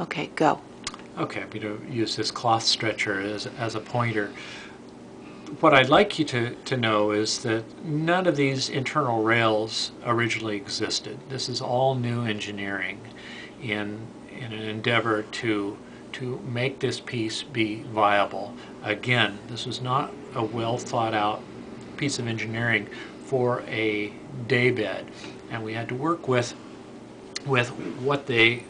Okay, go. Okay, I'm going to use this cloth stretcher as a pointer. What I'd like you to know is that none of these internal rails originally existed. This is all new engineering in an endeavor to make this piece be viable. Again, this was not a well thought out piece of engineering for a daybed, and we had to work with what they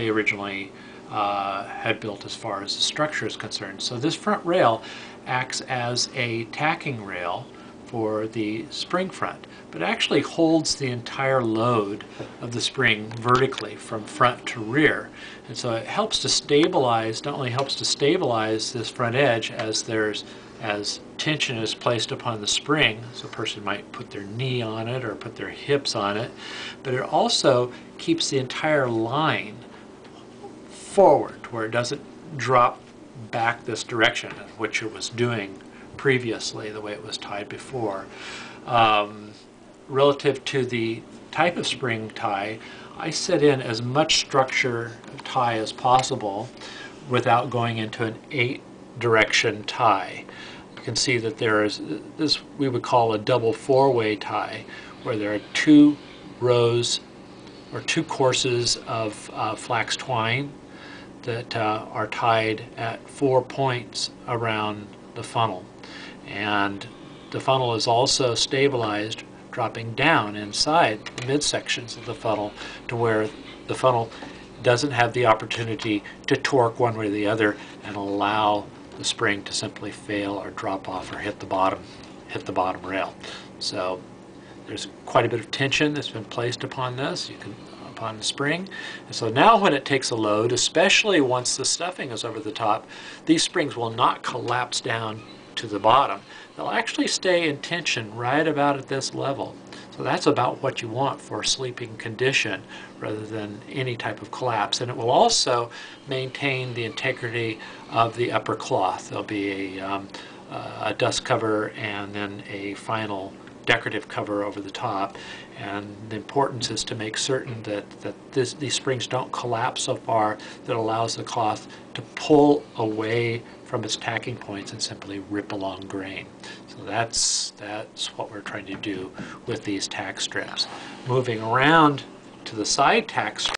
originally had built as far as the structure is concerned. So this front rail acts as a tacking rail for the spring front, but actually holds the entire load of the spring vertically from front to rear. And so it helps to stabilize, not only helps to stabilize this front edge as tension is placed upon the spring, so a person might put their knee on it or put their hips on it, but it also keeps the entire line forward where it doesn't drop back this direction, which it was doing previously, the way it was tied before. Relative to the type of spring tie, I set in as much structure tie as possible without going into an 8-direction tie. You can see that there is this we would call a double 4-way tie, where there are 2 rows or 2 courses of flax twine that are tied at 4 points around the funnel. And the funnel is also stabilized dropping down inside the midsections of the funnel to where the funnel doesn't have the opportunity to torque one way or the other and allow the spring to simply fail or drop off or hit the bottom rail. So there's quite a bit of tension that's been placed upon this. Upon the spring. And so now when it takes a load, especially once the stuffing is over the top, these springs will not collapse down to the bottom. They'll actually stay in tension right about at this level. So that's about what you want for a sleeping condition rather than any type of collapse. And it will also maintain the integrity of the upper cloth. There'll be a dust cover and then a final decorative cover over the top, and the importance is to make certain that these springs don't collapse so far that allows the cloth to pull away from its tacking points and simply rip along grain. So that's what we're trying to do with these tack strips. Moving around to the side tack strips,